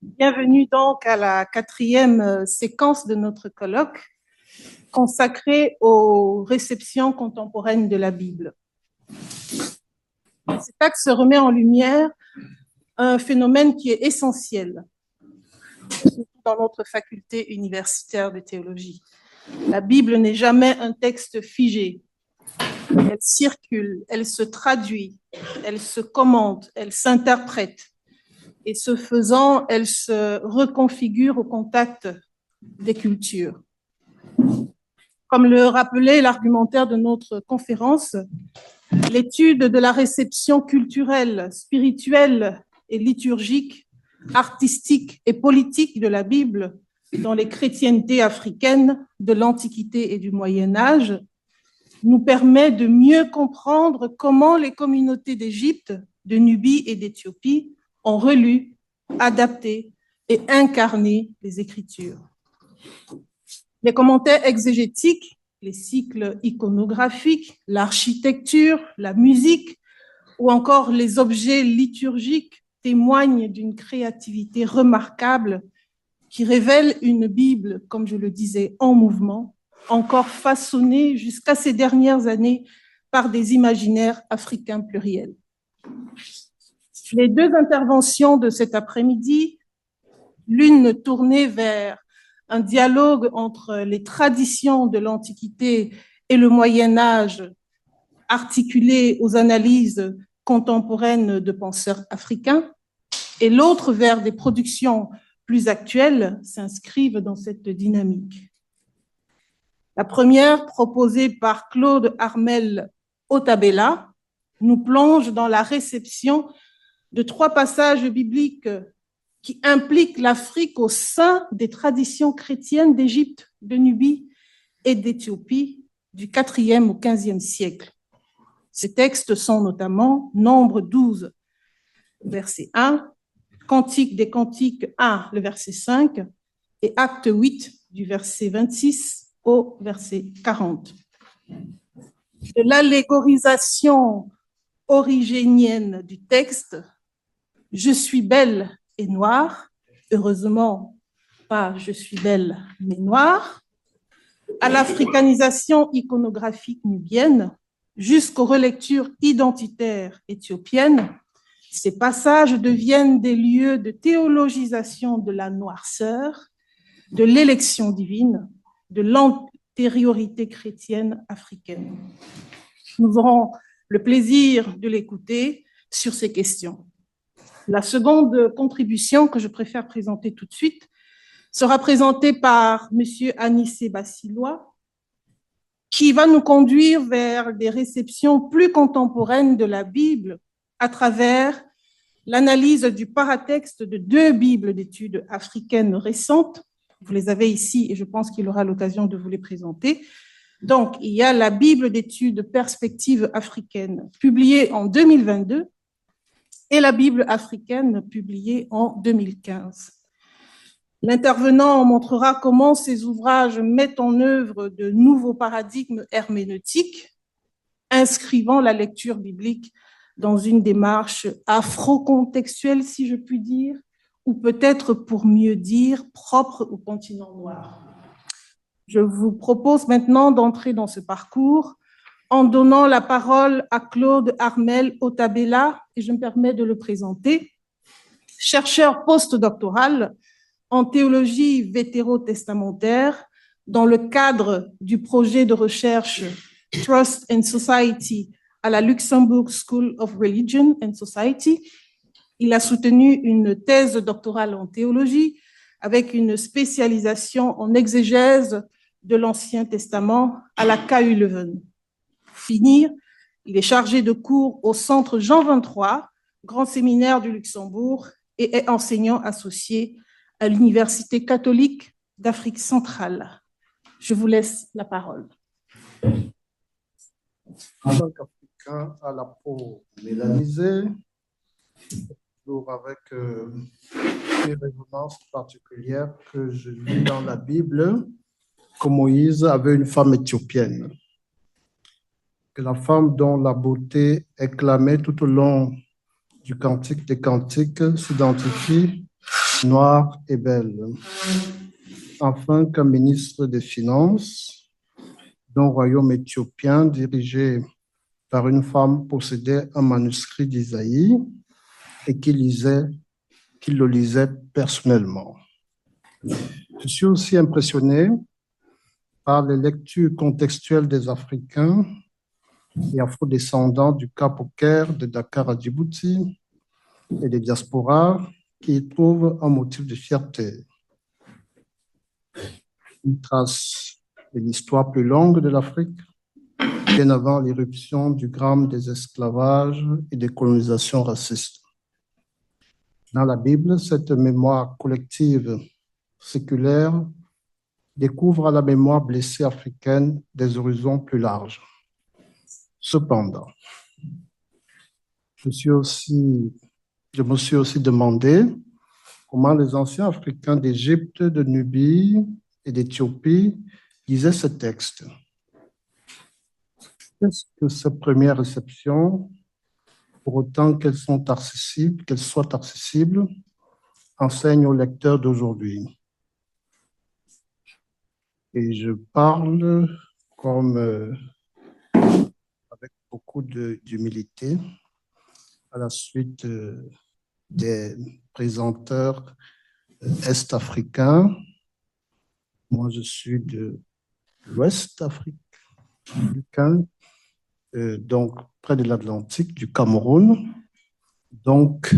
Bienvenue donc à la quatrième séquence de notre colloque consacrée aux réceptions contemporaines de la Bible. Cet axe remet en lumière un phénomène qui est essentiel, surtout dans notre faculté universitaire de théologie. La Bible n'est jamais un texte figé. Elle circule, elle se traduit, elle se commente, elle s'interprète. Et ce faisant, elle se reconfigure au contact des cultures. Comme le rappelait l'argumentaire de notre conférence, l'étude de la réception culturelle, spirituelle et liturgique, artistique et politique de la Bible dans les chrétientés africaines de l'Antiquité et du Moyen Âge nous permet de mieux comprendre comment les communautés d'Égypte, de Nubie et d'Éthiopie ont relu, adapté et incarné les Écritures. Les commentaires exégétiques, les cycles iconographiques, l'architecture, la musique ou encore les objets liturgiques témoignent d'une créativité remarquable qui révèle une Bible, comme je le disais, en mouvement, encore façonnée jusqu'à ces dernières années par des imaginaires africains pluriels. Les deux interventions de cet après-midi, l'une tournée vers un dialogue entre les traditions de l'Antiquité et le Moyen Âge, articulé aux analyses contemporaines de penseurs africains, et l'autre vers des productions plus actuelles, s'inscrivent dans cette dynamique. La première, proposée par Claude Armel Otabella, nous plonge dans la réception de trois passages bibliques qui impliquent l'Afrique au sein des traditions chrétiennes d'Égypte, de Nubie et d'Éthiopie du IVe au XVe siècle. Ces textes sont notamment Nombre 12, verset 1, Cantique des Cantiques 1, le verset 5, et Acte 8, du verset 26 au verset 40. De l'allégorisation origénienne du texte, je suis belle et noire, heureusement pas je suis belle mais noire, à l'africanisation iconographique nubienne, jusqu'aux relectures identitaires éthiopiennes, ces passages deviennent des lieux de théologisation de la noirceur, de l'élection divine, de l'antériorité chrétienne africaine. Nous aurons le plaisir de l'écouter sur ces questions. La seconde contribution que je préfère présenter tout de suite sera présentée par M. Anissé Bassilois, qui va nous conduire vers des réceptions plus contemporaines de la Bible à travers l'analyse du paratexte de deux Bibles d'études africaines récentes. Vous les avez ici et je pense qu'il aura l'occasion de vous les présenter. Donc, il y a la Bible d'études perspectives africaines publiée en 2022 et la Bible africaine publiée en 2015. L'intervenant montrera comment ces ouvrages mettent en œuvre de nouveaux paradigmes herméneutiques, inscrivant la lecture biblique dans une démarche afro-contextuelle, si je puis dire, ou peut-être pour mieux dire, propre au continent noir. Je vous propose maintenant d'entrer dans ce parcours en donnant la parole à Claude Armel Otabella, et je me permets de le présenter, chercheur postdoctoral en théologie vétérotestamentaire dans le cadre du projet de recherche Trust and Society à la Luxembourg School of Religion and Society. Il a soutenu une thèse doctorale en théologie avec une spécialisation en exégèse de l'Ancien Testament à la KU Leuven. Pour finir, il est chargé de cours au Centre Jean 23, grand séminaire du Luxembourg, et est enseignant associé à l'Université catholique d'Afrique centrale. Je vous laisse la parole. En tant qu'Africain à la peau mélanisée, toujours avec des résonances particulières que je lis dans la Bible, que Moïse avait une femme éthiopienne, que la femme dont la beauté est clamée tout au long du Cantique des Cantiques s'identifie noire et belle. Enfin, qu'un ministre des Finances d'un royaume éthiopien dirigé par une femme possédait un manuscrit d'Isaïe et qu'il le lisait personnellement. Je suis aussi impressionné par les lectures contextuelles des Africains et afro-descendants du Cap au Caire, de Dakar à Djibouti et des diasporas qui y trouvent un motif de fierté. Une trace de l'histoire plus longue de l'Afrique, bien avant l'irruption du drame des esclavages et des colonisations racistes. Dans la Bible, cette mémoire collective séculaire découvre à la mémoire blessée africaine des horizons plus larges. Cependant, je me suis aussi demandé comment les anciens Africains d'Égypte, de Nubie et d'Éthiopie lisaient ce texte. Qu'est-ce que ces premières réceptions, pour autant qu'elles soient accessibles, enseignent aux lecteurs d'aujourd'hui? Et je parle comme avec beaucoup d'humilité à la suite des présenteurs est-africains. Moi, je suis de l'Ouest africain, donc près de l'Atlantique, du Cameroun. Donc,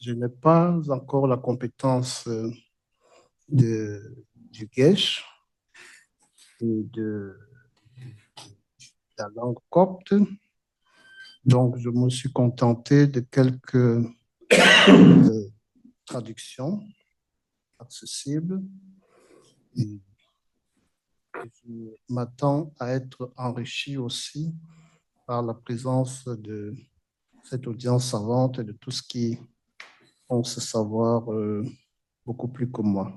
je n'ai pas encore la compétence du Ge'ez et de la langue copte. Donc, je me suis contenté de quelques traductions accessibles. Et je m'attends à être enrichi aussi par la présence de cette audience savante et de tous qui ont ce savoir beaucoup plus que moi.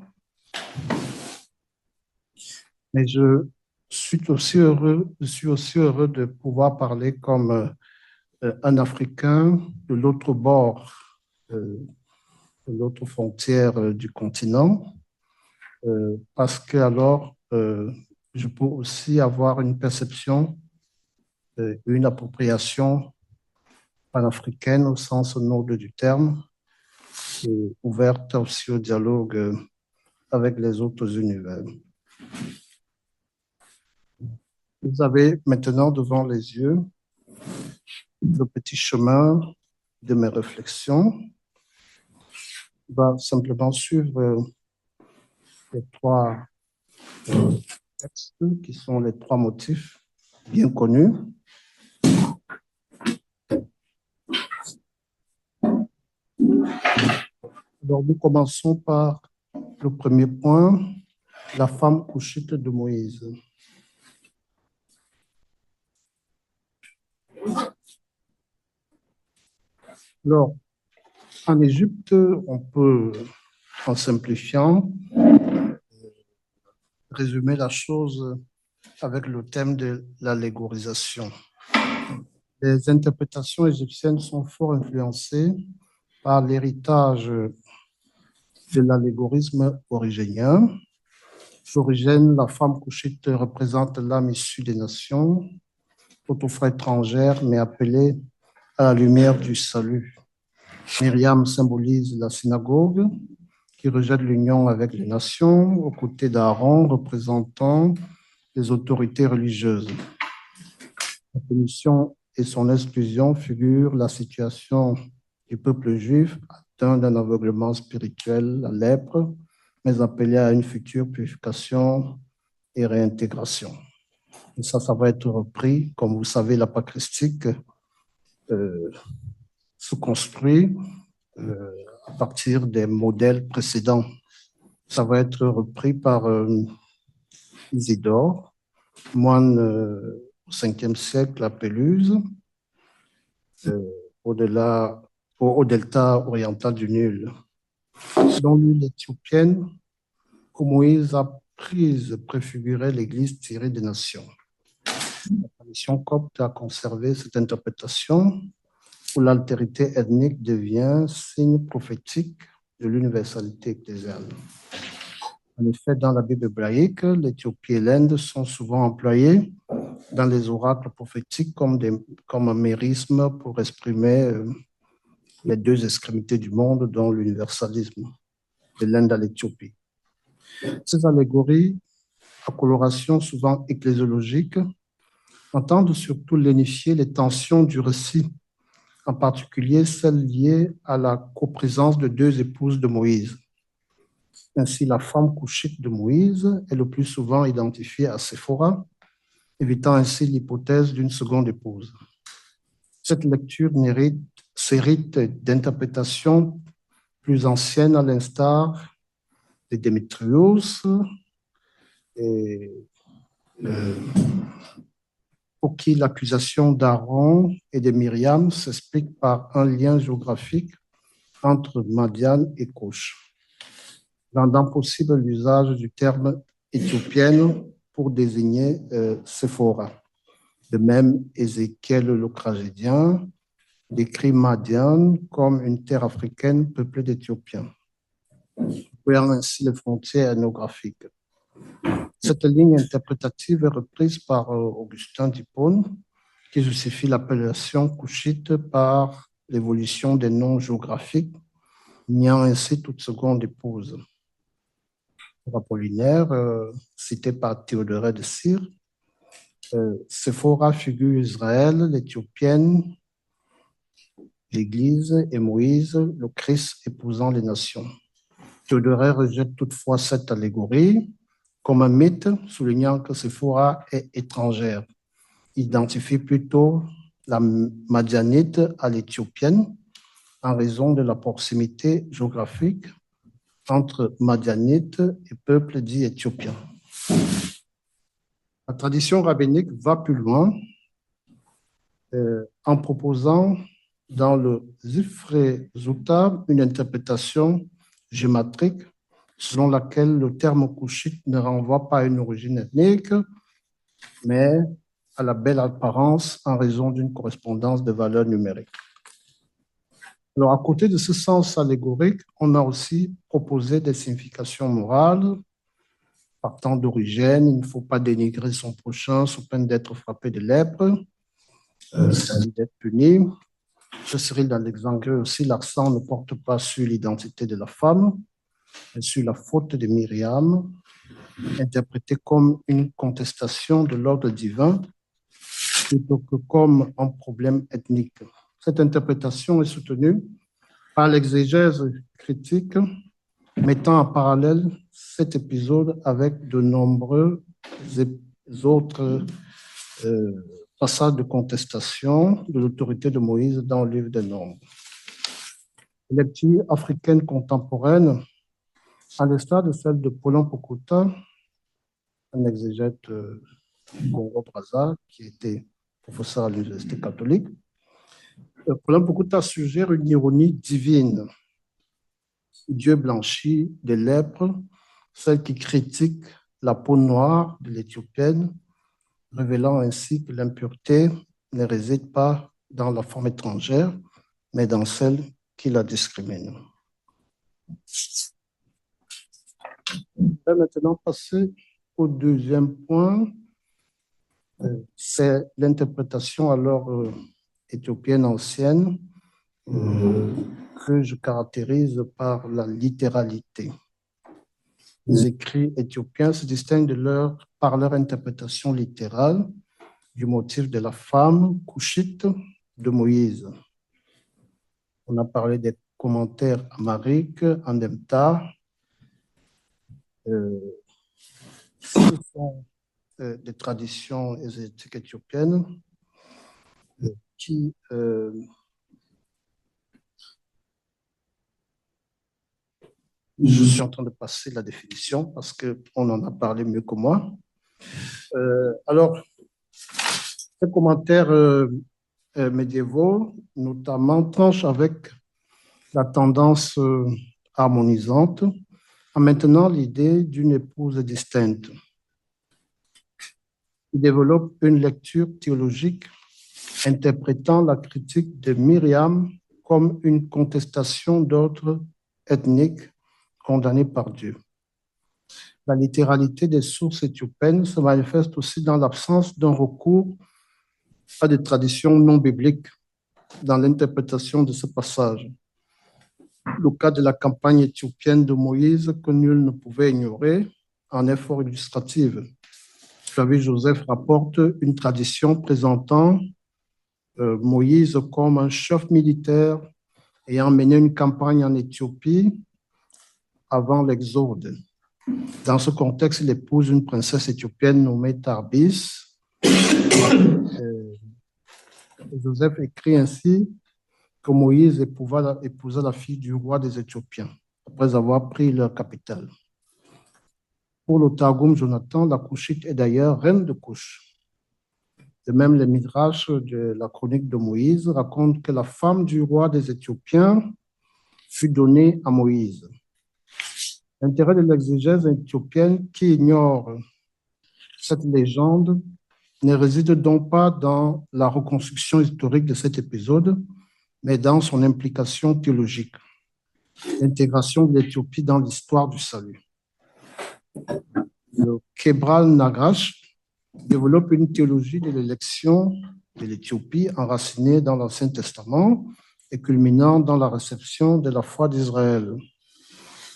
Mais je suis aussi heureux de pouvoir parler comme un Africain de l'autre bord, de l'autre frontière du continent, parce que alors je peux aussi avoir une perception, une appropriation panafricaine au sens noble du terme, et ouverte aussi au dialogue avec les autres univers. Vous avez maintenant devant les yeux le petit chemin de mes réflexions. Je vais simplement suivre les trois textes qui sont les trois motifs bien connus. Alors, nous commençons par le premier point, la femme couchite de Moïse. Alors, en Égypte, on peut, en simplifiant, résumer la chose avec le thème de l'allégorisation. Les interprétations égyptiennes sont fort influencées par l'héritage de l'allégorisme origénien. D'origine, la femme couchite représente l'âme issue des nations, autrefois étrangère, mais appelée à la lumière du salut. Myriam symbolise la synagogue qui rejette l'union avec les nations, aux côtés d'Aaron représentant les autorités religieuses. La punition et son exclusion figurent la situation du peuple juif atteint d'un aveuglement spirituel, la lèpre, mais appelé à une future purification et réintégration. Et ça va être repris. Comme vous savez, la patristique se construit à partir des modèles précédents. Ça va être repris par Isidore, moine au 5e siècle à Péluse, au delta oriental du Nil. Dans l'île éthiopienne, où Moïse a préfiguré l'Église tirée des nations. La tradition copte a conservé cette interprétation où l'altérité ethnique devient signe prophétique de l'universalité ecclésiale. En effet, dans la Bible hébraïque, l'Éthiopie et l'Inde sont souvent employés dans les oracles prophétiques comme un mérisme pour exprimer les deux extrémités du monde, dont l'universalisme de l'Inde à l'Éthiopie. Ces allégories, à coloration souvent ecclésiologique, entendent surtout lénifier les tensions du récit, en particulier celles liées à la coprésence de deux épouses de Moïse. Ainsi, la femme couchite de Moïse est le plus souvent identifiée à Séphora, évitant ainsi l'hypothèse d'une seconde épouse. Cette lecture s'hérite d'interprétations plus anciennes, à l'instar de Démétrios, et pour qui l'accusation d'Aaron et de Myriam s'explique par un lien géographique entre Madian et Cush, rendant possible l'usage du terme éthiopienne pour désigner Séphora. De même, Ézéchiel le tragédien décrit Madian comme une terre africaine peuplée d'Éthiopiens, couvrant ainsi les frontières ethnographiques. Cette ligne interprétative est reprise par Augustin d'Hippone, qui justifie l'appellation couchite par l'évolution des noms géographiques, niant ainsi toute seconde épouse. Pour Apollinaire, cité par Théodoret de Cyrre, Séphora figure Israël, l'Éthiopienne, l'Église et Moïse, le Christ épousant les nations. Théodoret rejette toutefois cette allégorie comme un mythe, soulignant que Séphora est étrangère. Il identifie plutôt la Madianite à l'Éthiopienne en raison de la proximité géographique entre Madianite et peuple dit éthiopien. La tradition rabbinique va plus loin en proposant dans le Zifré Zuta une interprétation gématrique selon laquelle le terme couchite ne renvoie pas à une origine ethnique, mais à la belle apparence en raison d'une correspondance de valeurs numériques. Alors, à côté de ce sens allégorique, on a aussi proposé des significations morales. Partant d'origine, il ne faut pas dénigrer son prochain sous peine d'être frappé de lèpre, d'être puni. Chez Cyril d'Alexandrie aussi, l'accent ne porte pas sur l'identité de la femme, mais sur la faute de Myriam, interprétée comme une contestation de l'ordre divin plutôt que comme un problème ethnique. Cette interprétation est soutenue par l'exégèse critique, mettant en parallèle cet épisode avec de nombreux autres passages de contestation de l'autorité de Moïse dans le livre des Nombres. Les lectures africaines contemporaines, à l'instar de celle de Paulin Pokuta, un exégète du Congo-Brazza, qui était professeur à l'Université catholique, Paulin Pokuta suggère une ironie divine. Dieu blanchit des lèpres, celle qui critique la peau noire de l'Éthiopienne, révélant ainsi que l'impureté ne réside pas dans la forme étrangère, mais dans celle qui la discrimine. Je vais maintenant passer au deuxième point, c'est l'interprétation alors éthiopienne ancienne que je caractérise par la littéralité. Les écrits éthiopiens se distinguent par leur interprétation littérale du motif de la femme couchite de Moïse. On a parlé des commentaires amhariques, Andemta. Ce sont des traditions exégétiques éthiopiennes qui je suis en train de passer la définition parce qu'on en a parlé mieux que moi. Alors, ces commentaires médiévaux, notamment, tranchent avec la tendance harmonisante en maintenant l'idée d'une épouse distincte. Il développe une lecture théologique interprétant la critique de Myriam comme une contestation d'ordre ethnique condamnée par Dieu. La littéralité des sources éthiopiennes se manifeste aussi dans l'absence d'un recours à des traditions non bibliques dans l'interprétation de ce passage. Le cas de la campagne éthiopienne de Moïse que nul ne pouvait ignorer en est fort illustratif. Flavie Joseph rapporte une tradition présentant Moïse comme un chef militaire ayant mené une campagne en Éthiopie avant l'Exode. Dans ce contexte, il épouse une princesse éthiopienne nommée Tarbis. Joseph écrit ainsi que Moïse épousa la fille du roi des Éthiopiens après avoir pris leur capitale. Pour le Targum Jonathan, la Coushite est d'ailleurs reine de Couche. De même, les midrash de la chronique de Moïse racontent que la femme du roi des Éthiopiens fut donnée à Moïse. L'intérêt de l'exégèse éthiopienne qui ignore cette légende ne réside donc pas dans la reconstruction historique de cet épisode, mais dans son implication théologique, l'intégration de l'Éthiopie dans l'histoire du salut. Le Kebral Nagrash développe une théologie de l'élection de l'Éthiopie enracinée dans l'Ancien Testament et culminant dans la réception de la foi d'Israël.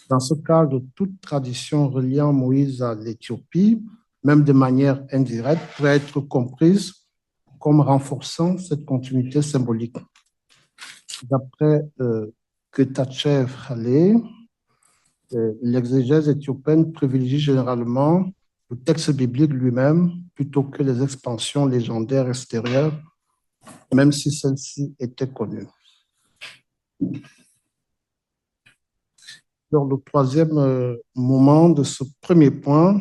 Dans ce cadre, toute tradition reliant Moïse à l'Éthiopie, même de manière indirecte, peut être comprise comme renforçant cette continuité symbolique. D'après Getachew Halle, l'exégèse éthiopienne privilégie généralement le texte biblique lui-même plutôt que les expansions légendaires extérieures, même si celles-ci étaient connues. Alors, le troisième moment de ce premier point,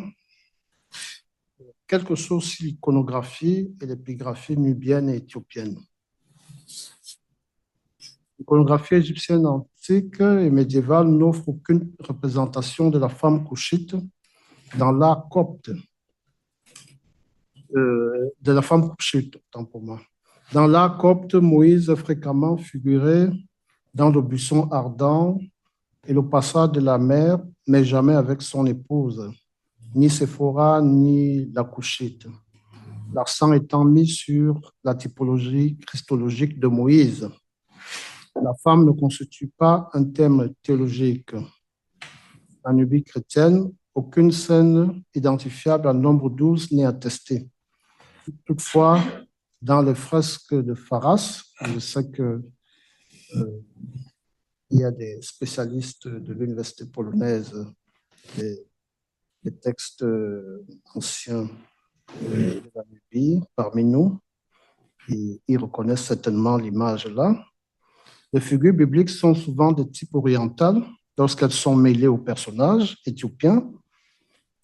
quelque chose sur l'iconographie et l'épigraphie nubienne et éthiopienne. L'iconographie égyptienne antique et médiévale n'offre aucune représentation de la femme couchite dans l'art copte, de la femme couchite, autant pour moi. Dans l'art copte, Moïse fréquemment figurait dans le buisson ardent et le passage de la mer, mais jamais avec son épouse, ni Séphora, ni la couchite. L'accent étant mis sur la typologie christologique de Moïse. La femme ne constitue pas un thème théologique. En Nubie chrétienne, aucune scène identifiable en nombre 12 n'est attestée. Toutefois, dans les fresques de Pharas, je sais que il y a des spécialistes de l'université polonaise, des textes anciens de la Nubie parmi nous, et ils reconnaissent certainement l'image là. Les figures bibliques sont souvent de type oriental lorsqu'elles sont mêlées aux personnages éthiopiens.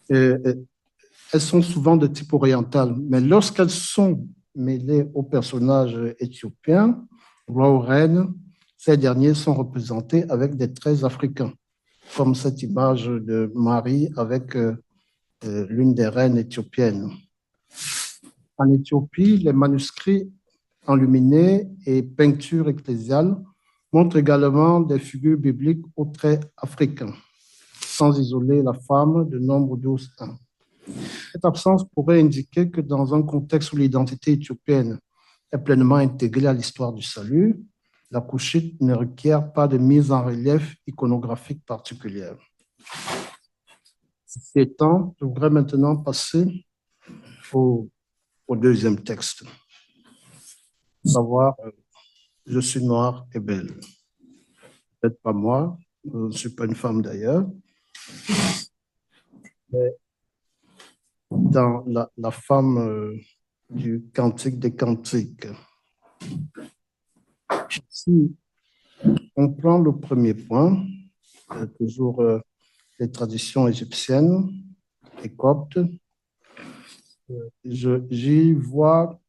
Elles sont souvent de type oriental, mais lorsqu'elles sont mêlées aux personnages éthiopiens, roi ou reine, ces derniers sont représentés avec des traits africains, comme cette image de Marie avec l'une des reines éthiopiennes. En Éthiopie, les manuscrits enluminés et peintures ecclésiales montrent également des figures bibliques aux traits africains, sans isoler la femme de nombre 12.1. Cette absence pourrait indiquer que dans un contexte où l'identité éthiopienne est pleinement intégrée à l'histoire du salut, la couchite ne requiert pas de mise en relief iconographique particulière. Ceci étant, je voudrais maintenant passer au deuxième texte, savoir je suis noire et belle. Peut-être pas moi, je ne suis pas une femme d'ailleurs, mais dans la femme du Cantique des Cantiques. Si on prend le premier point, toujours les traditions égyptiennes et coptes, j'y vois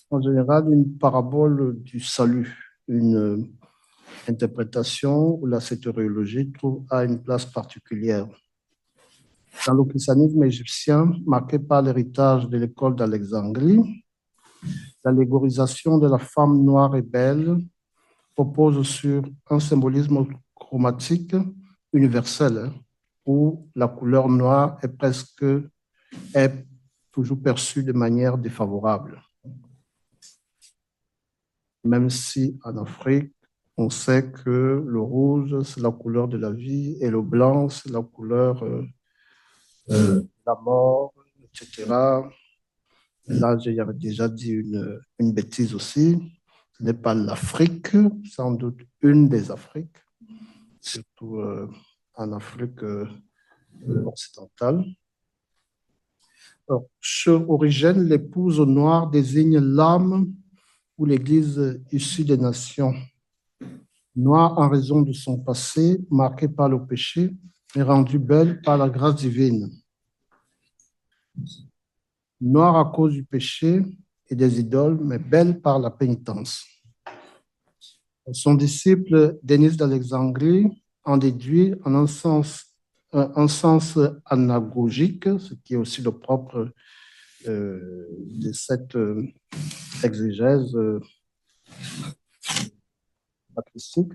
en général une parabole du salut, une interprétation où la soteriologie a une place particulière. Dans le christianisme égyptien, marqué par l'héritage de l'école d'Alexandrie, l'allégorisation de la femme noire et belle repose sur un symbolisme chromatique universelle, hein, où la couleur noire est toujours perçue de manière défavorable. Même si en Afrique, on sait que le rouge, c'est la couleur de la vie et le blanc, c'est la couleur de la mort, etc. Là, j'avais déjà dit une bêtise aussi. Ce n'est pas l'Afrique, sans doute une des Afriques, surtout en Afrique occidentale. Alors, sur Origène, l'épouse noire désigne l'âme ou l'Église issue des nations. Noire en raison de son passé, marqué par le péché, mais rendue belle par la grâce divine. Noire à cause du péché et des idoles, mais belle par la pénitence. Son disciple Denis d'Alexandrie en déduit en un sens anagogique, ce qui est aussi le propre de cette exégèse patristique.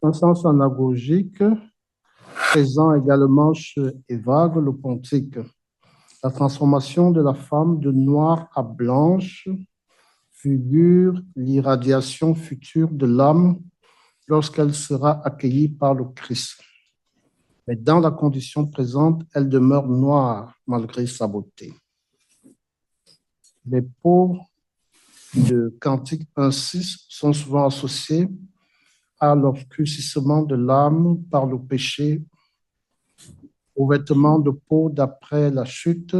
Un sens anagogique présent également chez Évagre le Pontique. La transformation de la femme de noire à blanche figure l'irradiation future de l'âme lorsqu'elle sera accueillie par le Christ. Mais dans la condition présente, elle demeure noire malgré sa beauté. Les peaux de Cantique 1.6 sont souvent associés à l'obscurcissement de l'âme par le péché, aux vêtements de peau d'après la chute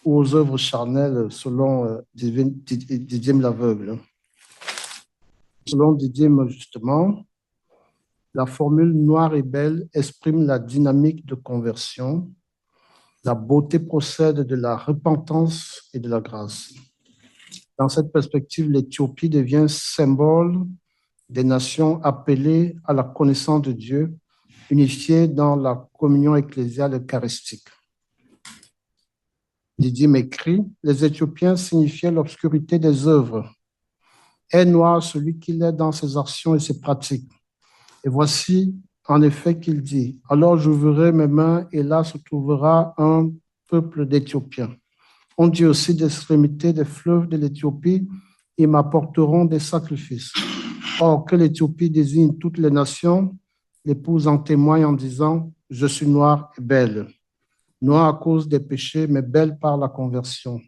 ou aux œuvres charnelles selon Didyme l'aveugle. Selon Didyme, justement, la formule noire et belle exprime la dynamique de conversion. La beauté procède de la repentance et de la grâce. Dans cette perspective, l'Éthiopie devient symbole des nations appelées à la connaissance de Dieu, unifiées dans la communion ecclésiale eucharistique. Didyme écrit, les Éthiopiens signifiaient l'obscurité des œuvres. Est noir celui qu'il est dans ses actions et ses pratiques. Et voici en effet qu'il dit, alors j'ouvrirai mes mains et là se trouvera un peuple d'Éthiopiens. On dit aussi des extrémités des fleuves de l'Éthiopie, ils m'apporteront des sacrifices. Or, que l'Éthiopie désigne toutes les nations, l'épouse en témoigne en disant, je suis noire et belle. Noire à cause des péchés, mais belle par la conversion.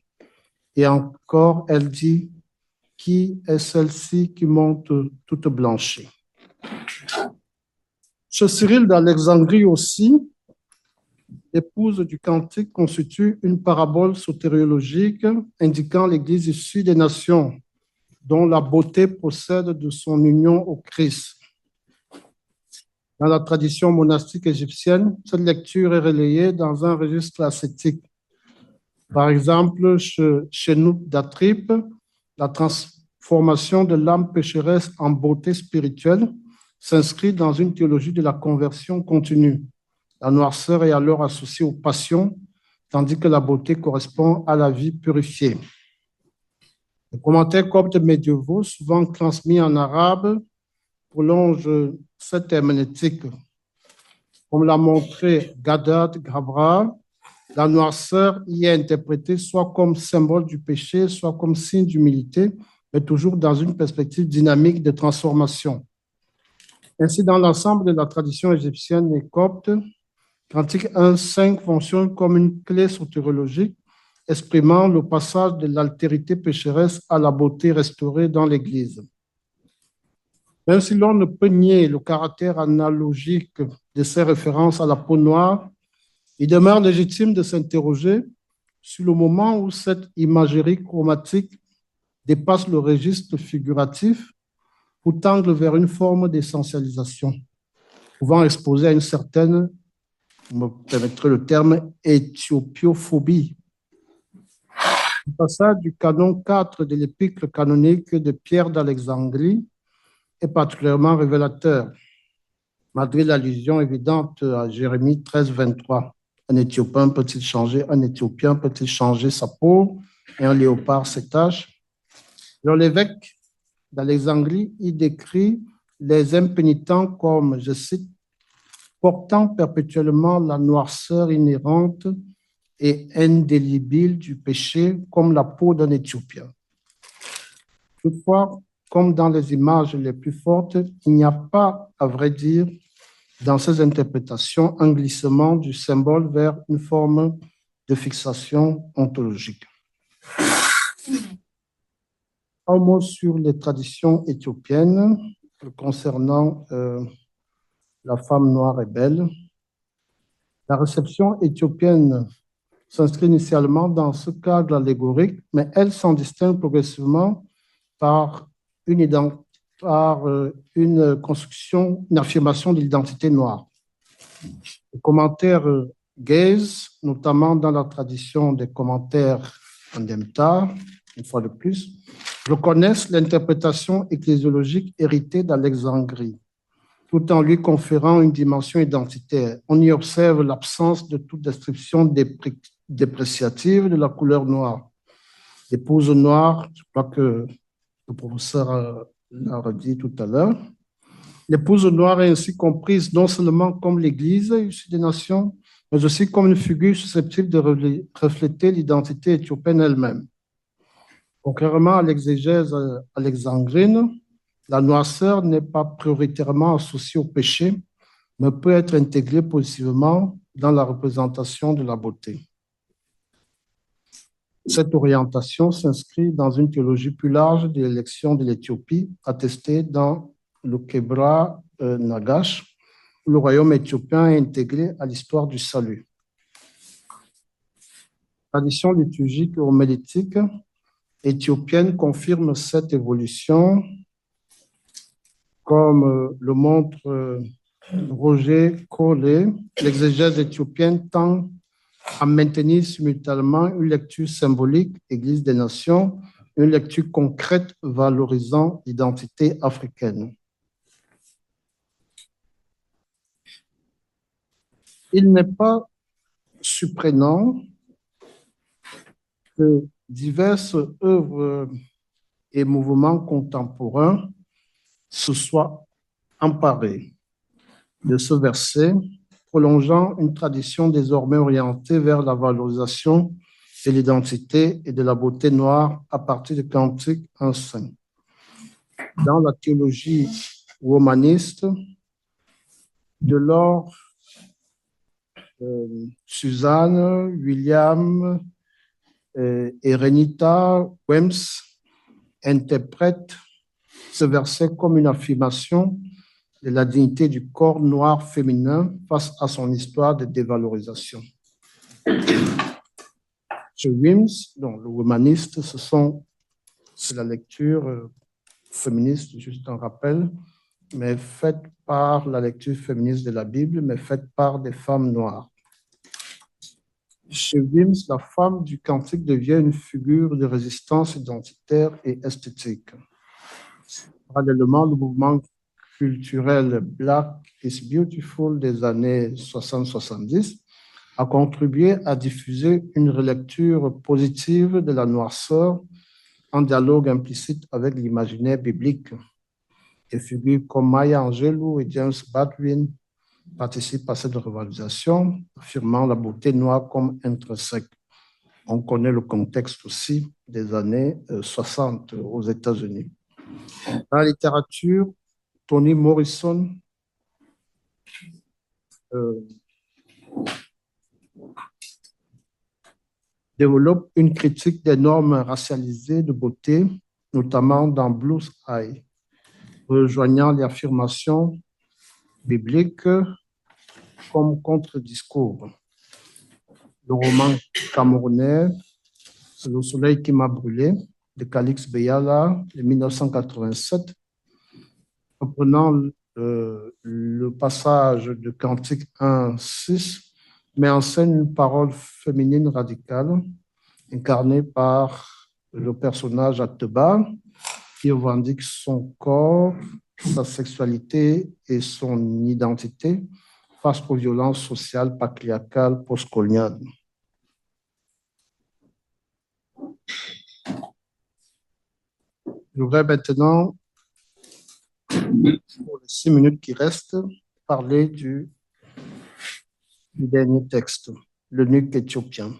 Et encore, elle dit, qui est celle-ci qui monte toute blanchie? Chez Cyril d'Alexandrie aussi, l'épouse du cantique constitue une parabole sotériologique indiquant l'Église issue des nations, dont la beauté procède de son union au Christ. Dans la tradition monastique égyptienne, cette lecture est relayée dans un registre ascétique. Par exemple, chez nous d'Atripe, la transformation de l'âme pécheresse en beauté spirituelle s'inscrit dans une théologie de la conversion continue. La noirceur est alors associée aux passions, tandis que la beauté correspond à la vie purifiée. Les commentaires coptes médiévaux, souvent transmis en arabe, prolongent cette herméneutique. Comme l'a montré Gadad Gabra, la noirceur y est interprétée soit comme symbole du péché, soit comme signe d'humilité, mais toujours dans une perspective dynamique de transformation. Ainsi, dans l'ensemble de la tradition égyptienne et copte, Cantique 1.5 fonctionne comme une clé sotériologique exprimant le passage de l'altérité pécheresse à la beauté restaurée dans l'Église. Même si l'on ne peut nier le caractère analogique de ces références à la peau noire, il demeure légitime de s'interroger sur le moment où cette imagerie chromatique dépasse le registre figuratif pour tendre vers une forme d'essentialisation, pouvant exposer à une certaine, vous me permettrez le terme, éthiopiophobie. Le passage du canon 4 de l'épître canonique de Pierre d'Alexandrie est particulièrement révélateur, malgré l'allusion évidente à Jérémie 13, 23. Un Éthiopien peut-il changer sa peau et un léopard ses taches? Alors l'évêque d'Alexandrie y décrit les impénitents comme, je cite, portant perpétuellement la noirceur inhérente et indélébile du péché comme la peau d'un Éthiopien. Toutefois, comme dans les images les plus fortes, il n'y a pas, à vrai dire, dans ces interprétations, un glissement du symbole vers une forme de fixation ontologique. Un mot sur les traditions éthiopiennes concernant la femme noire et belle. La réception éthiopienne s'inscrit initialement dans ce cadre allégorique, mais elle s'en distingue progressivement par une construction, une affirmation de l'identité noire. Les commentaires gaze, notamment dans la tradition des commentaires Andemta, une fois de plus, reconnaissent l'interprétation ecclésiologique héritée d'Alexandrie, tout en lui conférant une dimension identitaire. On y observe l'absence de toute description dépréciative de la couleur noire. L'épouse noire, je crois que le professeur l'a redit tout à l'heure, l'épouse noire est ainsi comprise non seulement comme l'Église issue des nations, mais aussi comme une figure susceptible de refléter l'identité éthiopienne elle-même. Contrairement à l'exégèse alexandrine, la noirceur n'est pas prioritairement associée au péché, mais peut être intégrée positivement dans la représentation de la beauté. Cette orientation s'inscrit dans une théologie plus large de l'élection de l'Éthiopie, attestée dans le Kebra Nagash, où le royaume éthiopien est intégré à l'histoire du salut. La tradition liturgique homilétique éthiopienne confirme cette évolution, comme le montre Roger Collet. L'exégèse éthiopienne tend à maintenir simultanément une lecture symbolique, Église des Nations, une lecture concrète valorisant l'identité africaine. Il n'est pas surprenant que diverses œuvres et mouvements contemporains se soient emparés de ce verset, prolongeant une tradition désormais orientée vers la valorisation de l'identité et de la beauté noire à partir de cantiques anciens. Dans la théologie romaniste, Delors, Suzanne, William et Renita Wems interprètent ce verset comme une affirmation de la dignité du corps noir féminin face à son histoire de dévalorisation. Chez Wims, donc le humaniste, c'est la lecture féministe, juste un rappel, mais faite par la lecture féministe de la Bible, mais faite par des femmes noires. Chez Wims, la femme du cantique devient une figure de résistance identitaire et esthétique. Parallèlement, le mouvement culturel Black is Beautiful des années 60-70 a contribué à diffuser une relecture positive de la noirceur en dialogue implicite avec l'imaginaire biblique. Des figures comme Maya Angelou et James Baldwin participent à cette revalorisation, affirmant la beauté noire comme intrinsèque. On connaît le contexte aussi des années 60 aux États-Unis. Dans la littérature, Toni Morrison développe une critique des normes racialisées de beauté, notamment dans Blue's Eye, rejoignant les affirmations bibliques comme contre-discours. Le roman camerounais C'est le soleil qui m'a brûlé de Calix Beyala de 1987, reprenant le passage de Cantique 1-6, met en scène une parole féminine radicale incarnée par le personnage Ateba qui revendique son corps, sa sexualité et son identité face aux violences sociales patriarcales postcoloniales. Je voudrais maintenant pour les 6 minutes qui restent, parler du dernier texte, l'eunuque éthiopien.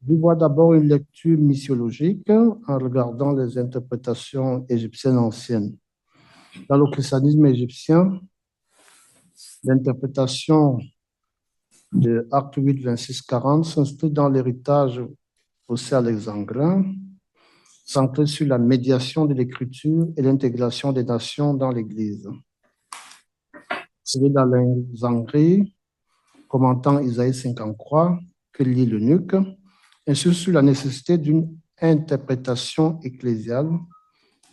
Je vois d'abord une lecture missiologique en regardant les interprétations égyptiennes anciennes. Dans le christianisme égyptien, l'interprétation de Acte 8, 26-40 s'inscrit dans l'héritage aussi alexandrin, centré sur la médiation de l'écriture et l'intégration des nations dans l'Église. C'est d'Alexandrie, commentant Isaïe 53, que lit l'eunuque, ainsi sur la nécessité d'une interprétation ecclésiale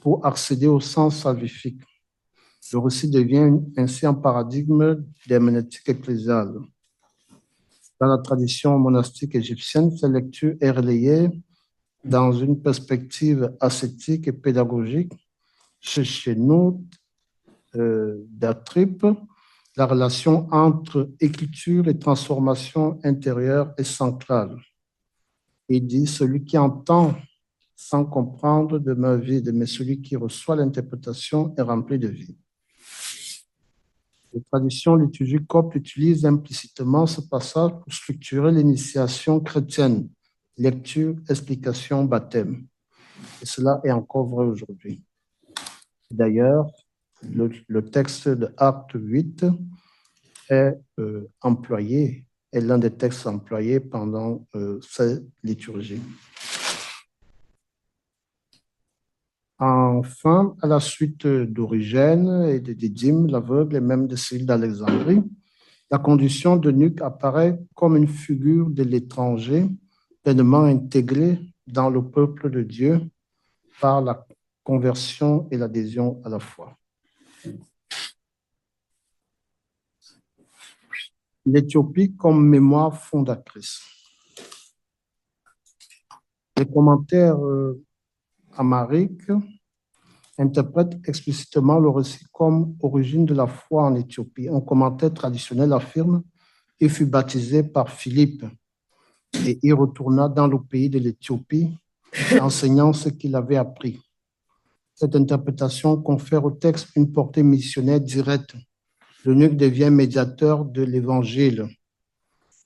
pour accéder au sens salvifique. Le récit devient ainsi un paradigme d'herméneutique ecclésiale. Dans la tradition monastique égyptienne, cette lecture est relayée dans une perspective ascétique et pédagogique. Chez nous, d'Atripe, la relation entre écriture et transformation intérieure est centrale. Il dit, celui qui entend sans comprendre demeure vide, mais celui qui reçoit l'interprétation est rempli de vie. Les traditions liturgiques coptes utilisent implicitement ce passage pour structurer l'initiation chrétienne, lecture, explication, baptême. Et cela est encore vrai aujourd'hui. D'ailleurs, le texte de Acte 8 est employé, est l'un des textes employés pendant cette liturgie. Enfin, à la suite d'Origène et de Didyme, l'aveugle et même de Cyril d'Alexandrie, la condition d'eunuque apparaît comme une figure de l'étranger pleinement intégré dans le peuple de Dieu par la conversion et l'adhésion à la foi. L'Éthiopie comme mémoire fondatrice. Les commentaires amhariques interprètent explicitement le récit comme origine de la foi en Éthiopie. Un commentaire traditionnel affirme « Il fut baptisé par Philippe et il retourna dans le pays de l'Éthiopie, enseignant ce qu'il avait appris. » Cette interprétation confère au texte une portée missionnaire directe. L'eunuque devient médiateur de l'Évangile.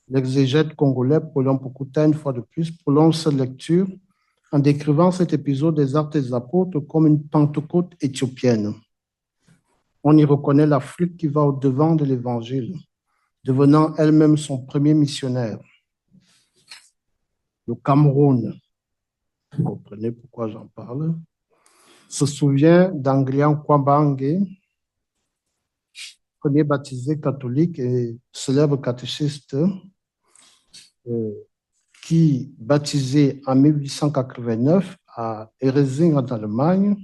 L'exégète congolais Paulin Pokuta, une fois de plus, prolonge cette lecture en décrivant cet épisode des Actes des Apôtres comme une Pentecôte éthiopienne. On y reconnaît l'Afrique qui va au-devant de l'Évangile, devenant elle-même son premier missionnaire. Le Cameroun, vous comprenez pourquoi j'en parle, se souvient d'Anglian Kwabange, premier baptisé catholique et célèbre catéchiste, qui, baptisé en 1889 à Eresing en Allemagne,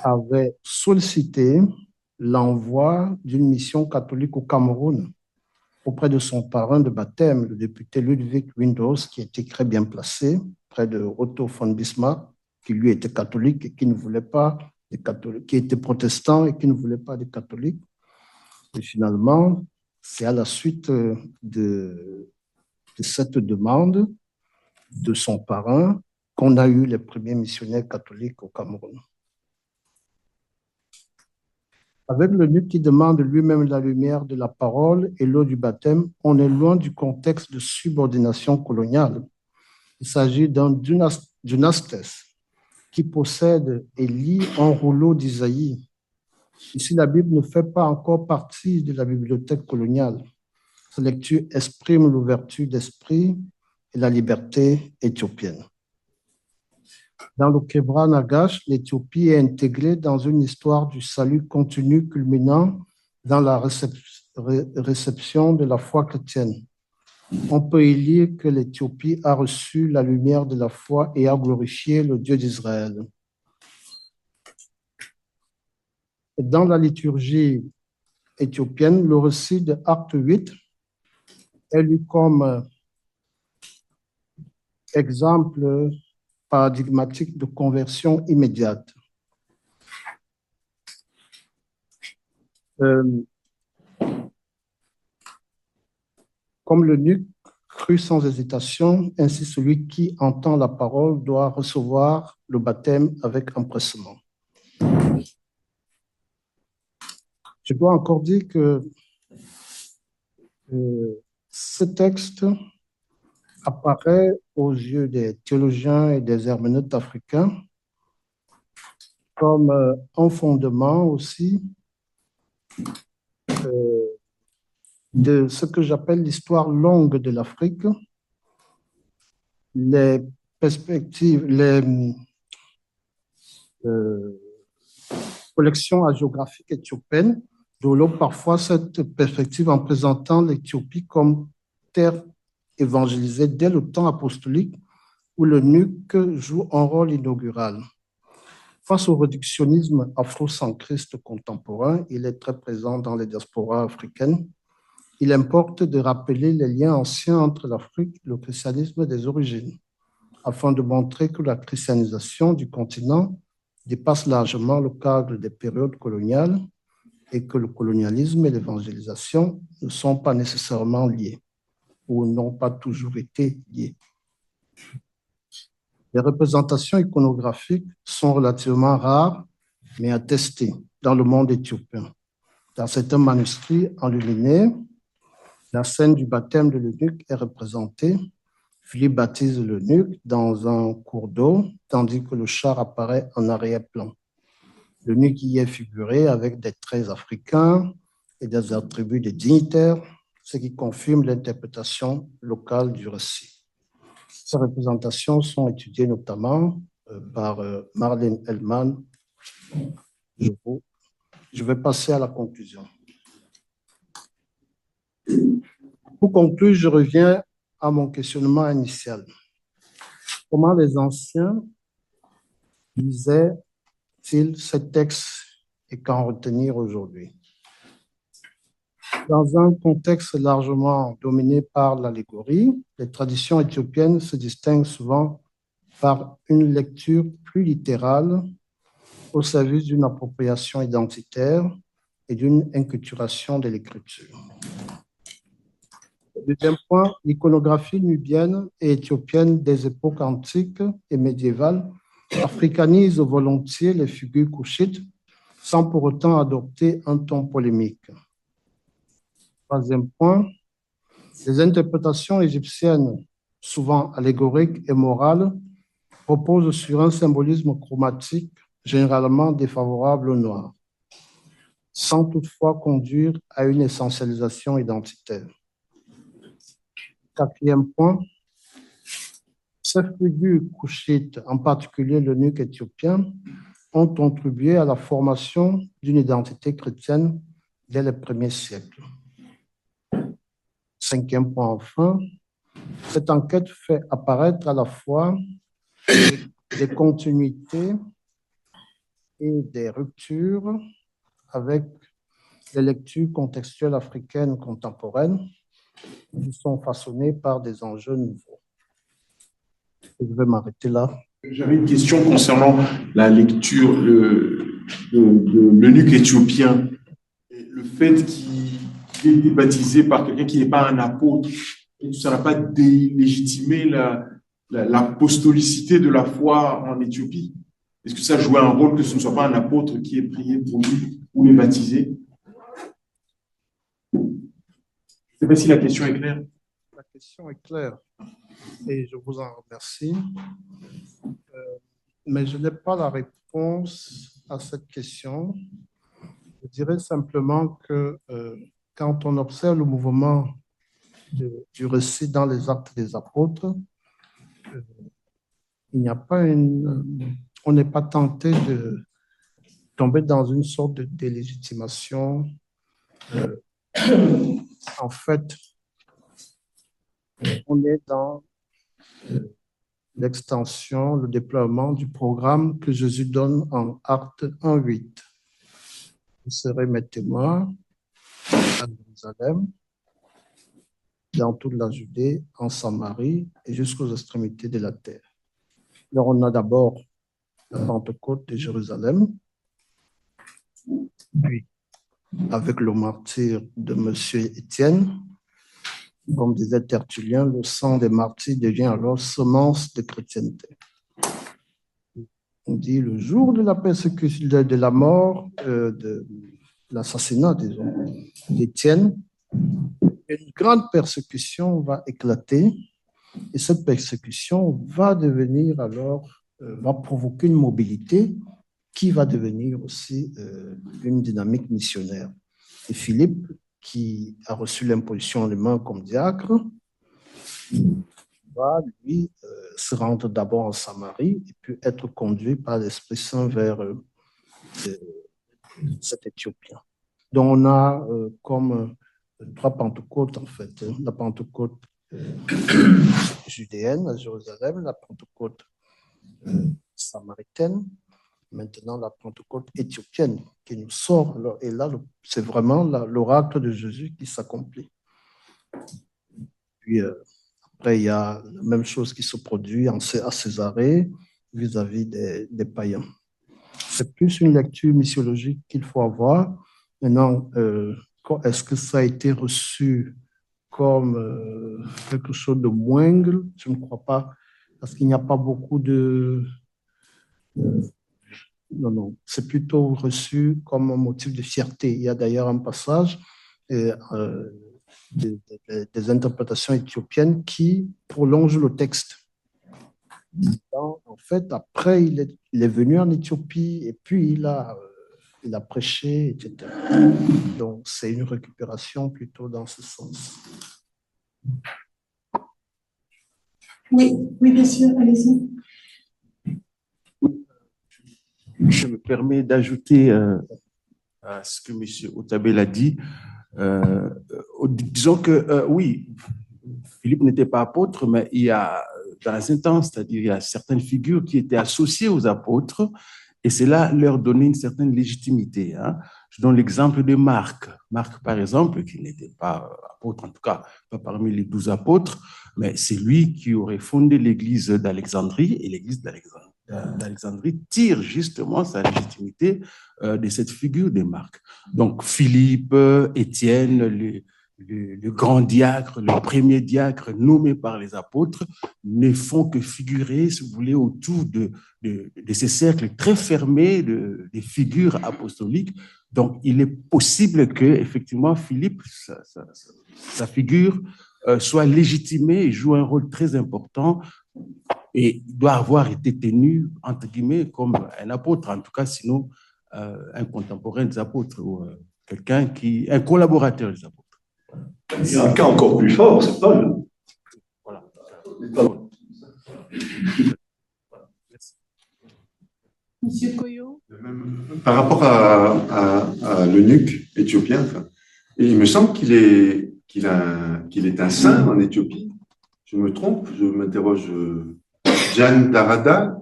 avait sollicité l'envoi d'une mission catholique au Cameroun auprès de son parrain de baptême, le député Ludwig Windows, qui était très bien placé, près de Otto von Bismarck, qui lui était catholique et qui ne voulait pas des catholiques, qui était protestant et qui ne voulait pas des catholiques. Et finalement, c'est à la suite de cette demande de son parrain qu'on a eu les premiers missionnaires catholiques au Cameroun. Avec l'eunuque qui demande lui-même la lumière de la parole et l'eau du baptême, on est loin du contexte de subordination coloniale. Il s'agit d'un dynastès qui possède et lit un rouleau d'Isaïe. Ici, la Bible ne fait pas encore partie de la bibliothèque coloniale. Sa lecture exprime l'ouverture d'esprit et la liberté éthiopienne. Dans le Kebra Nagash, l'Éthiopie est intégrée dans une histoire du salut continu culminant dans la réception de la foi chrétienne. On peut y lire que l'Éthiopie a reçu la lumière de la foi et a glorifié le Dieu d'Israël. Dans la liturgie éthiopienne, le récit de Acte 8 est lu comme exemple paradigmatique de conversion immédiate. Comme l'eunuque crut sans hésitation, ainsi celui qui entend la parole doit recevoir le baptême avec empressement. Je dois encore dire que ce texte apparaît aux yeux des théologiens et des herméneutes africains comme un fondement aussi de ce que j'appelle l'histoire longue de l'Afrique, les perspectives, les collections hagiographiques éthiopiennes développent parfois cette perspective en présentant l'Éthiopie comme terre évangélisée dès le temps apostolique où le nuque joue un rôle inaugural. Face au réductionnisme afrocentriste contemporain, il est très présent dans les diasporas africaines. Il importe de rappeler les liens anciens entre l'Afrique et le christianisme des origines, afin de montrer que la christianisation du continent dépasse largement le cadre des périodes coloniales et que le colonialisme et l'évangélisation ne sont pas nécessairement liés ou n'ont pas toujours été liés. Les représentations iconographiques sont relativement rares, mais attestées dans le monde éthiopien. Dans certains manuscrits enluminés, la scène du baptême de l'eunuque est représentée. Philippe baptise l'eunuque dans un cours d'eau, tandis que le char apparaît en arrière-plan. L'eunuque y est figuré avec des traits africains et des attributs de dignitaires, ce qui confirme l'interprétation locale du récit. Ces représentations sont étudiées notamment par Marlène Hellman. Je vais passer à la conclusion. Pour conclure, je reviens à mon questionnement initial. Comment les anciens lisaient-ils ces textes et qu'en retenir aujourd'hui? Dans un contexte largement dominé par l'allégorie, les traditions éthiopiennes se distinguent souvent par une lecture plus littérale au service d'une appropriation identitaire et d'une inculturation de l'écriture. Deuxième point, l'iconographie nubienne et éthiopienne des époques antiques et médiévales africanise volontiers les figures couchites sans pour autant adopter un ton polémique. Troisième point, les interprétations égyptiennes, souvent allégoriques et morales, reposent sur un symbolisme chromatique généralement défavorable au noir, sans toutefois conduire à une essentialisation identitaire. Quatrième point, ces figures couchites, en particulier l'eunuque éthiopien, ont contribué à la formation d'une identité chrétienne dès les premiers siècles. Cinquième point enfin, cette enquête fait apparaître à la fois des continuités et des ruptures avec les lectures contextuelles africaines contemporaines qui sont façonnées par des enjeux nouveaux. Je vais m'arrêter là. J'avais une question concernant la lecture de l'eunuque éthiopien. Le fait qu'il ait été baptisé par quelqu'un qui n'est pas un apôtre, ça n'a pas délégitimé l'apostolicité de la foi en Éthiopie? Est-ce que ça jouait un rôle que ce ne soit pas un apôtre qui ait prié pour lui ou les baptisé? Je ne sais pas si la question est claire. La question est claire et je vous en remercie. Mais je n'ai pas la réponse à cette question. Je dirais simplement que quand on observe le mouvement du récit dans les Actes des Apôtres, il n'y a pas on n'est pas tenté de tomber dans une sorte de délégitimation. En fait, on est dans l'extension, le déploiement du programme que Jésus donne en Actes 1:8. Vous serez mes témoins à Jérusalem, dans toute la Judée, en Samarie et jusqu'aux extrémités de la terre. Alors, on a d'abord la Pentecôte de Jérusalem, puis avec le martyre de M. Étienne, comme disait Tertullien, le sang des martyrs devient alors semence de chrétienté. On dit le jour de la persécution, de la mort l'assassinat, disons, d'Étienne, une grande persécution va éclater et cette persécution va devenir alors, va provoquer une mobilité qui va devenir aussi une dynamique missionnaire. Et Philippe, qui a reçu l'imposition des mains comme diacre, va, lui, se rendre d'abord en Samarie et puis être conduit par l'Esprit Saint vers cet Éthiopien. Donc, on a comme trois Pentecôtes, en fait. La Pentecôte judéenne à Jérusalem, la Pentecôte samaritaine, maintenant la Pentecôte éthiopienne qui nous sort. Et là, c'est vraiment l'oracle de Jésus qui s'accomplit. Puis après, il y a la même chose qui se produit à Césarée vis-à-vis des païens. C'est plus une lecture missiologique qu'il faut avoir. Maintenant, est-ce que ça a été reçu comme quelque chose de moindre? Je ne crois pas, parce qu'il n'y a pas beaucoup de... non, c'est plutôt reçu comme un motif de fierté. Il y a d'ailleurs un passage des interprétations éthiopiennes qui prolongent le texte. En fait, après, il est venu en Éthiopie et puis il a prêché, etc. Donc, c'est une récupération plutôt dans ce sens. Oui, bien sûr, allez-y. Je me permets d'ajouter à ce que M. Otabel a dit. Disons que, oui, Philippe n'était pas apôtre, mais il y a, dans l'ancien temps, c'est-à-dire il y a certaines figures qui étaient associées aux apôtres, et cela leur donnait une certaine légitimité. Hein. Je donne l'exemple de Marc. Marc, par exemple, qui n'était pas apôtre, en tout cas, pas parmi les 12 apôtres, mais c'est lui qui aurait fondé l'église d'Alexandrie, et l'église d'Alexandrie tire justement sa légitimité de cette figure de Marc. Donc, Philippe, Étienne, le grand diacre, le premier diacre nommé par les apôtres, ne font que figurer, si vous voulez, autour de ces cercles très fermés des figures apostoliques. Donc, il est possible que, effectivement, Philippe, sa figure, soit légitimée et joue un rôle très important et doit avoir été tenu, entre guillemets, comme un apôtre, en tout cas, sinon un contemporain des apôtres ou un collaborateur des apôtres. Il y a un cas encore plus fort, c'est Paul. Voilà. Monsieur Koyo. Par rapport à l'eunuque éthiopien, il me semble qu'il est un saint en Éthiopie. Je me trompe, je m'interroge. Jan Darada.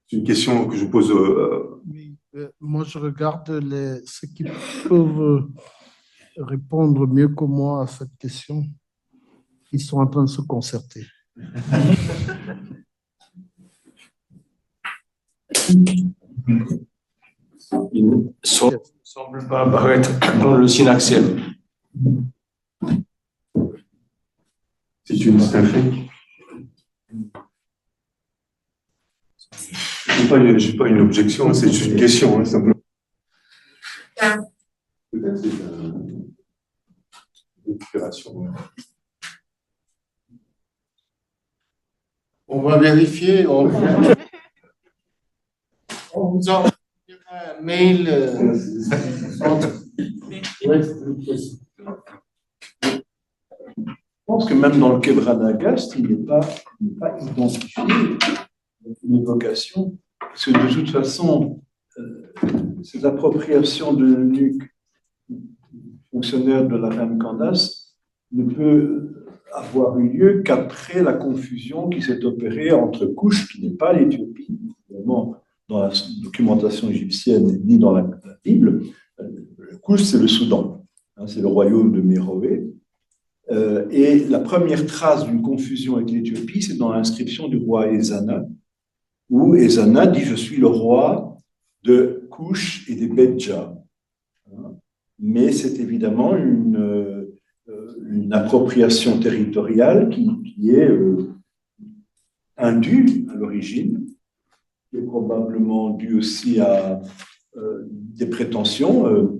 C'est une question que je pose. Oui, moi, je regarde ceux qui peuvent répondre mieux que moi à cette question. Ils sont en train de se concerter. Il ne semble pas apparaître dans le synaxième. C'est un fait. Je n'ai pas une objection, c'est juste une question, hein, simplement. Peut-être c'est une récupération. Ouais. On va vérifier. On vous envoie un mail. Je pense que même dans le Kebra d'Agast, il n'est pas identifié une évocation, parce que de toute façon, cette appropriation de l'eunuque fonctionnaire de la reine Candace ne peut avoir eu lieu qu'après la confusion qui s'est opérée entre Couche, qui n'est pas l'Éthiopie, évidemment, dans la documentation égyptienne ni dans la Bible. Couche, c'est le Soudan, hein, c'est le royaume de Méroé. Et la première trace d'une confusion avec l'Éthiopie, c'est dans l'inscription du roi Ezana, où Ezana dit « Je suis le roi de Couche et des Bedja ». Mais c'est évidemment une appropriation territoriale qui est indue à l'origine, qui est probablement dû aussi à des prétentions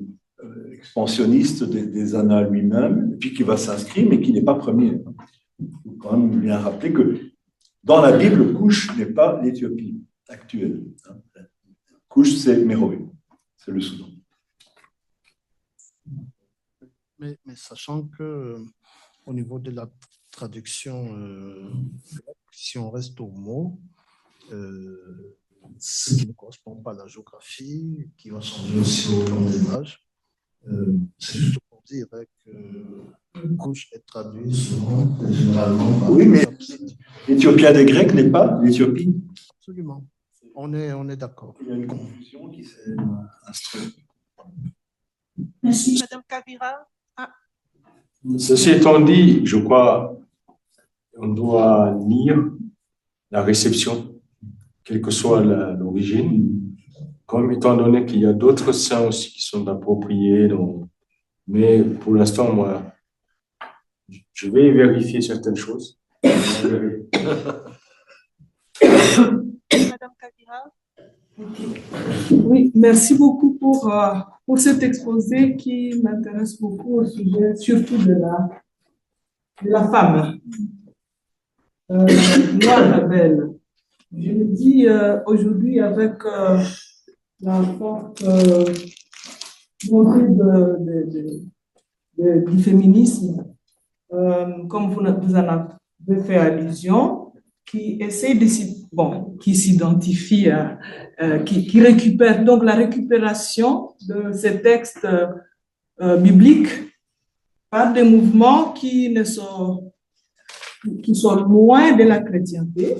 expansionnistes des Anna lui-même, et puis qui va s'inscrire, mais qui n'est pas premier. Il faut quand même bien rappeler que dans la Bible, Couche n'est pas l'Éthiopie actuelle. Couche, c'est Méroé, c'est le Soudan. Mais sachant que au niveau de la traduction, si on reste au mot, ce qui ne correspond pas à la géographie, qui va changer aussi au long des âges, c'est juste pour dire que couche est traduit souvent, généralement. Oui, mais l'Éthiopia des Grecs n'est pas l'Éthiopie. Absolument. On est d'accord. Il y a une confusion qui s'est instruite. Merci, Madame Kavira. Ceci étant dit, je crois qu'on doit lire la réception, quelle que soit l'origine, comme étant donné qu'il y a d'autres saints aussi qui sont appropriés. Donc, mais pour l'instant, moi, je vais vérifier certaines choses. Madame Kavira. Oui, merci beaucoup pour cet exposé qui m'intéresse beaucoup au sujet, surtout de la femme. Moi, la belle, je le dis aujourd'hui avec la forte montée du féminisme, comme vous en avez fait allusion, qui essaie qui s'identifie, qui récupère, donc la récupération de ces textes bibliques par des mouvements qui sont loin de la chrétienté.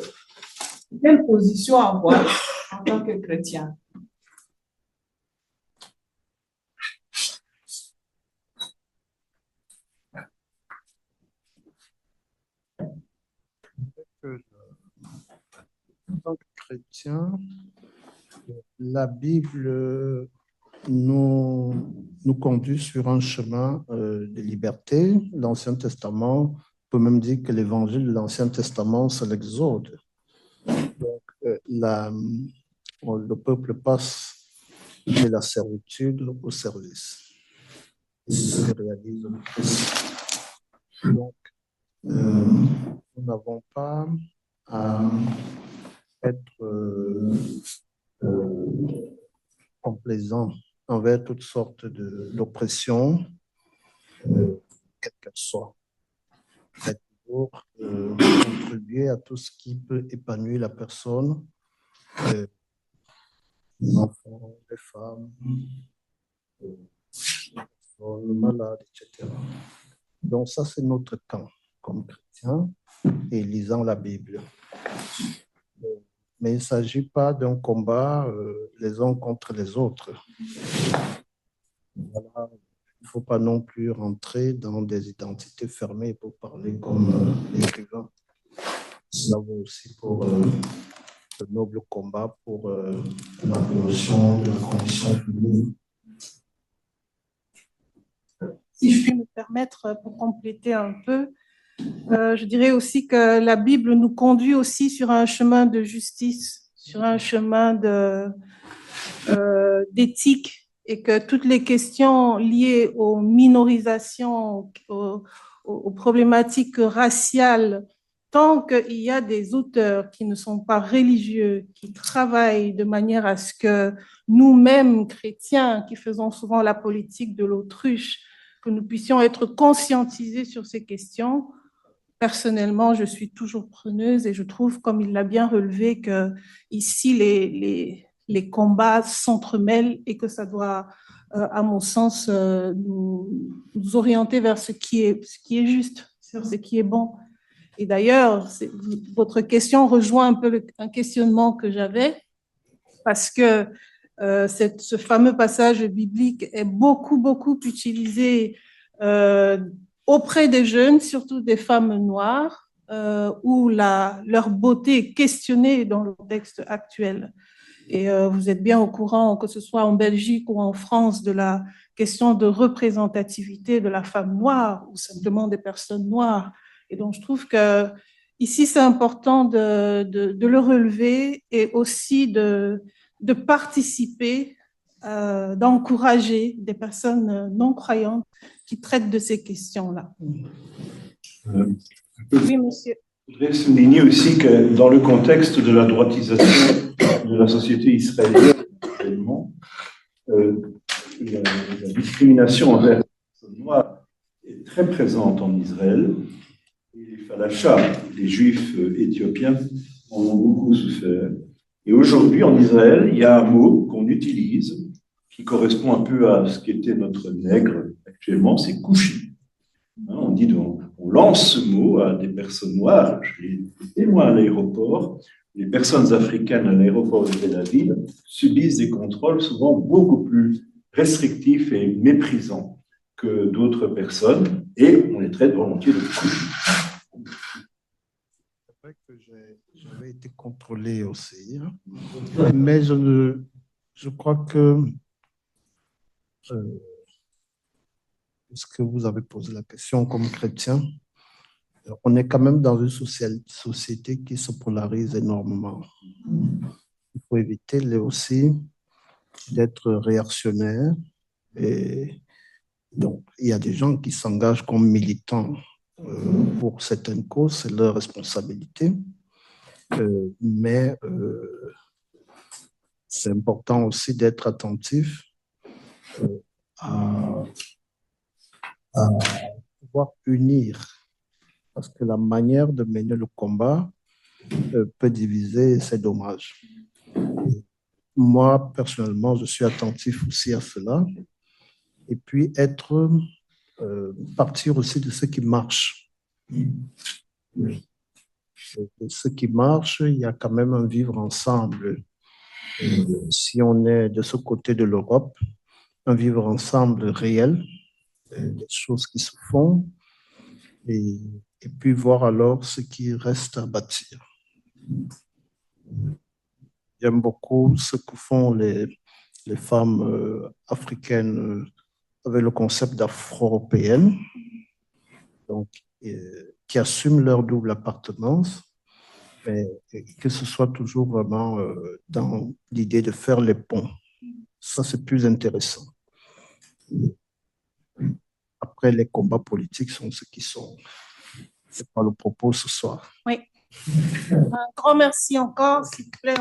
Quelle position avoir en tant que chrétien? En tant que chrétien, la Bible nous conduit sur un chemin de liberté. L'Ancien Testament, on peut même dire que l'évangile de l'Ancien Testament, c'est l'Exode. Donc, le peuple passe de la servitude au service. C'est ce que réalise le Christ. Donc, nous n'avons pas à être complaisant envers toutes sortes d'oppressions, quelle qu'elle soit. C'est toujours contribuer à tout ce qui peut épanouir la personne, les enfants, les femmes, les personnes malades, etc. Donc ça, c'est notre camp comme chrétiens et lisant la Bible. Mais il ne s'agit pas d'un combat les uns contre les autres. Voilà. Il ne faut pas non plus rentrer dans des identités fermées pour parler comme l'écrivain. Nous avons aussi pour le noble combat pour la promotion de la condition féminine. Si je puis me permettre, pour compléter un peu, je dirais aussi que la Bible nous conduit aussi sur un chemin de justice, sur un chemin d'éthique, et que toutes les questions liées aux minorisations, aux problématiques raciales, tant qu'il y a des auteurs qui ne sont pas religieux, qui travaillent de manière à ce que nous-mêmes, chrétiens, qui faisons souvent la politique de l'autruche, que nous puissions être conscientisés sur ces questions. Personnellement, je suis toujours preneuse et je trouve, comme il l'a bien relevé, que ici les combats s'entremêlent et que ça doit, à mon sens, nous orienter vers ce qui est juste, sur ce qui est bon. Et d'ailleurs, votre question rejoint un peu un questionnement que j'avais, parce que ce fameux passage biblique est beaucoup utilisé auprès des jeunes, surtout des femmes noires, où leur beauté est questionnée dans le contexte actuel. Et vous êtes bien au courant, que ce soit en Belgique ou en France, de la question de représentativité de la femme noire ou simplement des personnes noires. Et donc, je trouve qu'il Ici, c'est important de le relever et aussi de participer, d'encourager des personnes non croyantes qui traitent de ces questions-là. Oui, monsieur. Je voudrais souligner aussi que dans le contexte de la droitisation de la société israélienne, actuellement, la discrimination envers les personnes noires est très présente en Israël. Et les falachas, les juifs éthiopiens, en ont beaucoup souffert. Et aujourd'hui, en Israël, il y a un mot qu'on utilise qui correspond un peu à ce qu'était notre nègre actuellement, c'est couchi. On dit donc, on lance ce mot à des personnes noires. Je l'ai été moi à l'aéroport. Les personnes africaines à l'aéroport de Tel Aviv subissent des contrôles souvent beaucoup plus restrictifs et méprisants que d'autres personnes, et on les traite volontiers de couchi. C'est vrai que j'avais été contrôlé aussi, hein. Mais je crois que puisque vous avez posé la question comme chrétien, on est quand même dans une société qui se polarise énormément. Il faut éviter aussi d'être réactionnaire. Et donc, il y a des gens qui s'engagent comme militants pour certaines causes, c'est leur responsabilité. Mais c'est important aussi d'être attentif à pouvoir unir, parce que la manière de mener le combat peut diviser et c'est dommage. Moi, personnellement, je suis attentif aussi à cela. Et puis, partir aussi de ce qui marche. De ce qui marche, il y a quand même un vivre ensemble. Et si on est de ce côté de l'Europe, un vivre ensemble réel, des choses qui se font, et puis voir alors ce qui reste à bâtir. J'aime beaucoup ce que font les femmes africaines avec le concept d'afro-européenne, donc qui assument leur double appartenance, mais que ce soit toujours vraiment dans l'idée de faire les ponts. Ça, c'est plus intéressant. Après, les combats politiques sont ce qui sont. C'est pas le propos ce soir. Oui. Un grand merci encore, s'il vous plaît.